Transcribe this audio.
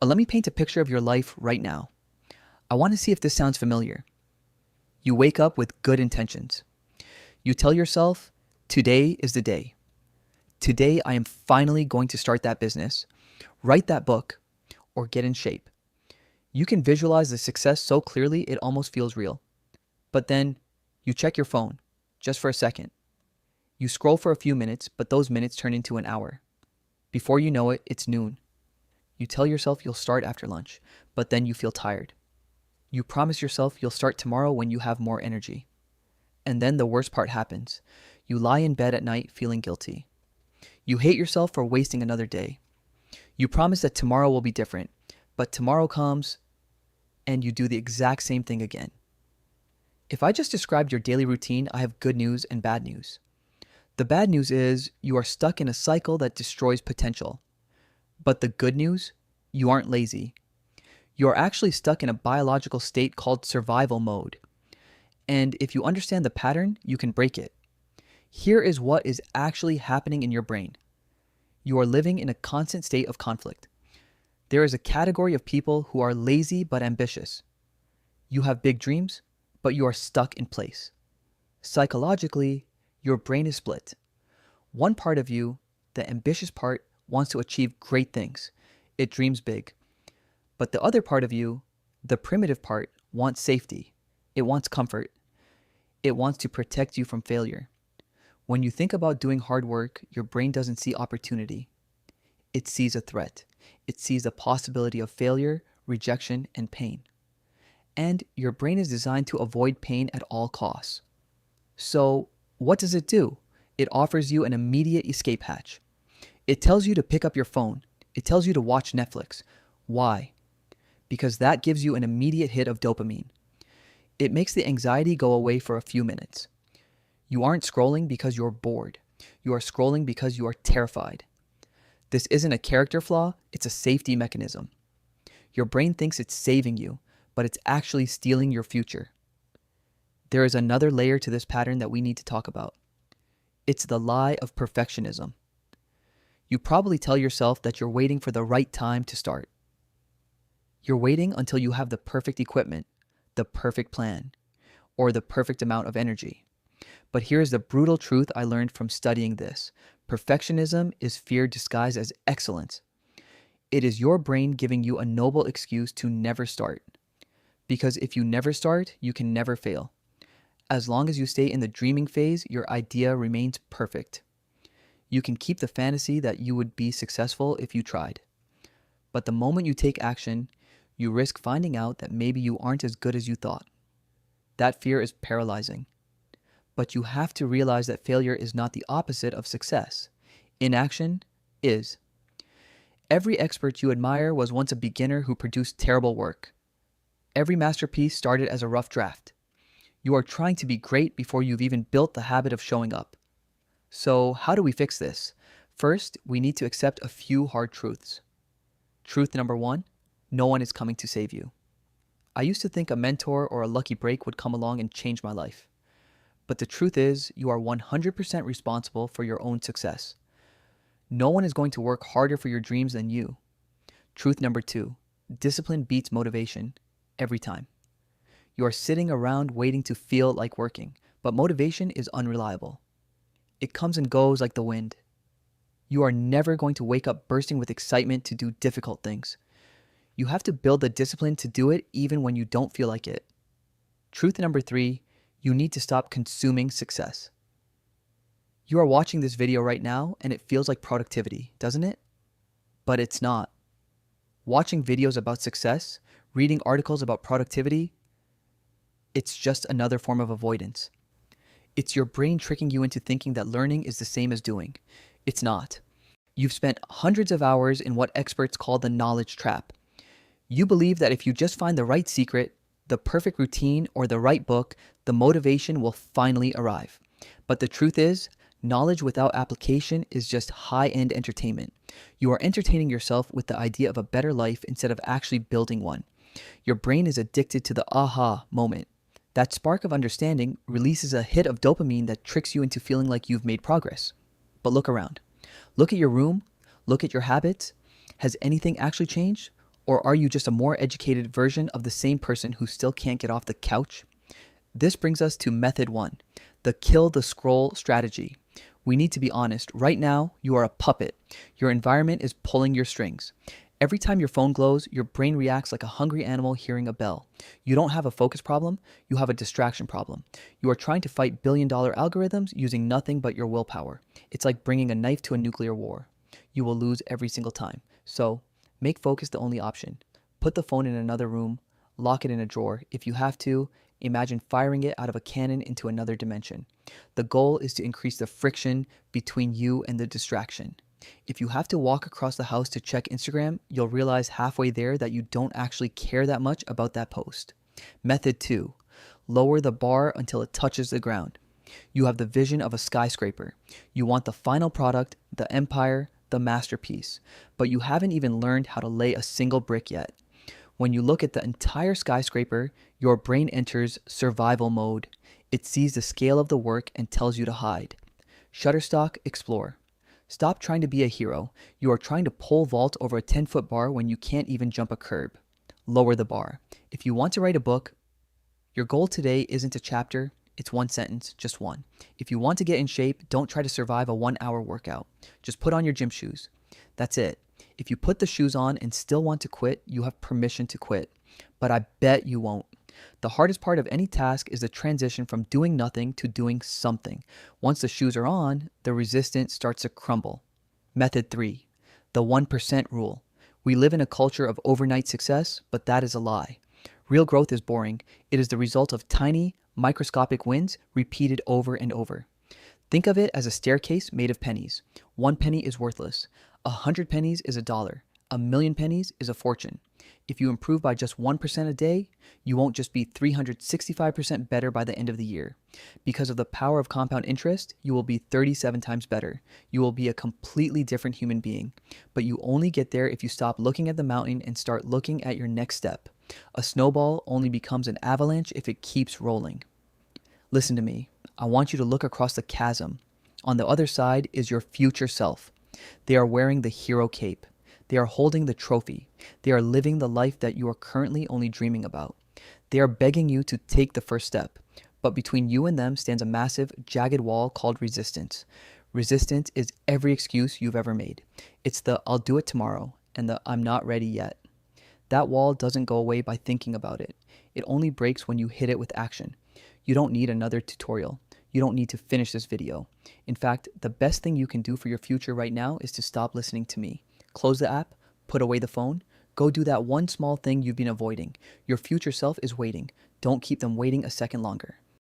Let me paint a picture of your life right now. I want to see if this sounds familiar. You wake up with good intentions. You tell yourself, today is the day. Today I am finally going to start that business, write that book, or get in shape. You can visualize the success so clearly it almost feels real. But then you check your phone, just for a second. You scroll for a few minutes, but those minutes turn into an hour. Before you know it, it's noon. You tell yourself you'll start after lunch, but then you feel tired. You promise yourself you'll start tomorrow when you have more energy. And then the worst part happens. You lie in bed at night feeling guilty. You hate yourself for wasting another day. You promise that tomorrow will be different, but tomorrow comes and you do the exact same thing again. If I just described your daily routine, I have good news and bad news. The bad news is you are stuck in a cycle that destroys potential. But the good news, you aren't lazy. You are actually stuck in a biological state called survival mode. And if you understand the pattern, you can break it. Here is what is actually happening in your brain. You are living in a constant state of conflict. There is a category of people who are lazy but ambitious. You have big dreams, but you are stuck in place. Psychologically, your brain is split. One part of you, the ambitious part, wants to achieve great things. It dreams big. But the other part of you, the primitive part, wants safety. It wants comfort. It wants to protect you from failure. When you think about doing hard work, your brain doesn't see opportunity. It sees a threat. It sees the possibility of failure, rejection, and pain. And your brain is designed to avoid pain at all costs. So, what does it do? It offers you an immediate escape hatch. It tells you to pick up your phone. It tells you to watch Netflix. Why? Because that gives you an immediate hit of dopamine. It makes the anxiety go away for a few minutes. You aren't scrolling because you're bored. You are scrolling because you are terrified. This isn't a character flaw, it's a safety mechanism. Your brain thinks it's saving you, but it's actually stealing your future. There is another layer to this pattern that we need to talk about. It's the lie of perfectionism. You probably tell yourself that you're waiting for the right time to start. You're waiting until you have the perfect equipment, the perfect plan, or the perfect amount of energy. But here's the brutal truth I learned from studying this. Perfectionism is fear disguised as excellence. It is your brain giving you a noble excuse to never start. Because if you never start, you can never fail. As long as you stay in the dreaming phase, your idea remains perfect. You can keep the fantasy that you would be successful if you tried. But the moment you take action, you risk finding out that maybe you aren't as good as you thought. That fear is paralyzing. But you have to realize that failure is not the opposite of success. Inaction is. Every expert you admire was once a beginner who produced terrible work. Every masterpiece started as a rough draft. You are trying to be great before you've even built the habit of showing up. So how do we fix this? First, we need to accept a few hard truths. Truth number 1, no one is coming to save you. I used to think a mentor or a lucky break would come along and change my life. But the truth is, you are 100% responsible for your own success. No one is going to work harder for your dreams than you. Truth number 2, discipline beats motivation every time. You are sitting around waiting to feel like working, but motivation is unreliable. It comes and goes like the wind. You are never going to wake up bursting with excitement to do difficult things. You have to build the discipline to do it even when you don't feel like it. Truth number 3, you need to stop consuming success. You are watching this video right now and it feels like productivity, doesn't it? But it's not. Watching videos about success, reading articles about productivity, it's just another form of avoidance. It's your brain tricking you into thinking that learning is the same as doing. It's not. You've spent hundreds of hours in what experts call the knowledge trap. You believe that if you just find the right secret, the perfect routine, or the right book, the motivation will finally arrive. But the truth is, knowledge without application is just high-end entertainment. You are entertaining yourself with the idea of a better life instead of actually building one. Your brain is addicted to the aha moment. That spark of understanding releases a hit of dopamine that tricks you into feeling like you've made progress. But look around. Look at your room. Look at your habits. Has anything actually changed? Or are you just a more educated version of the same person who still can't get off the couch? This brings us to method 1, the kill the scroll strategy. We need to be honest. Right now, you are a puppet. Your environment is pulling your strings. Every time your phone glows, your brain reacts like a hungry animal hearing a bell. You don't have a focus problem, you have a distraction problem. You are trying to fight billion-dollar algorithms using nothing but your willpower. It's like bringing a knife to a nuclear war. You will lose every single time. So, make focus the only option. Put the phone in another room, lock it in a drawer. If you have to, imagine firing it out of a cannon into another dimension. The goal is to increase the friction between you and the distraction. If you have to walk across the house to check Instagram, you'll realize halfway there that you don't actually care that much about that post. Method 2. Lower the bar until it touches the ground. You have the vision of a skyscraper. You want the final product, the empire, the masterpiece, but you haven't even learned how to lay a single brick yet. When you look at the entire skyscraper, your brain enters survival mode. It sees the scale of the work and tells you to hide. Shutterstock, explore. Stop trying to be a hero. You are trying to pole vault over a 10-foot bar when you can't even jump a curb. Lower the bar. If you want to write a book, your goal today isn't a chapter, it's one sentence, just one. If you want to get in shape, don't try to survive a 1-hour workout. Just put on your gym shoes. That's it. If you put the shoes on and still want to quit, you have permission to quit. But I bet you won't. The hardest part of any task is the transition from doing nothing to doing something. Once the shoes are on, the resistance starts to crumble. Method 3. The 1% rule. We live in a culture of overnight success, but that is a lie. Real growth is boring. It is the result of tiny, microscopic wins repeated over and over. Think of it as a staircase made of pennies. 1 penny is worthless. 100 pennies is $1. 1,000,000 pennies is a fortune. If you improve by just 1% a day, you won't just be 365% better by the end of the year. Because of the power of compound interest, you will be 37 times better. You will be a completely different human being. But you only get there if you stop looking at the mountain and start looking at your next step. A snowball only becomes an avalanche if it keeps rolling. Listen to me. I want you to look across the chasm. On the other side is your future self. They are wearing the hero cape. They are holding the trophy. They are living the life that you are currently only dreaming about. They are begging you to take the first step. But between you and them stands a massive, jagged wall called resistance. Resistance is every excuse you've ever made. It's the "I'll do it tomorrow" and the "I'm not ready yet." That wall doesn't go away by thinking about it. It only breaks when you hit it with action. You don't need another tutorial. You don't need to finish this video. In fact, the best thing you can do for your future right now is to stop listening to me. Close the app, put away the phone, go do that one small thing you've been avoiding. Your future self is waiting. Don't keep them waiting a second longer.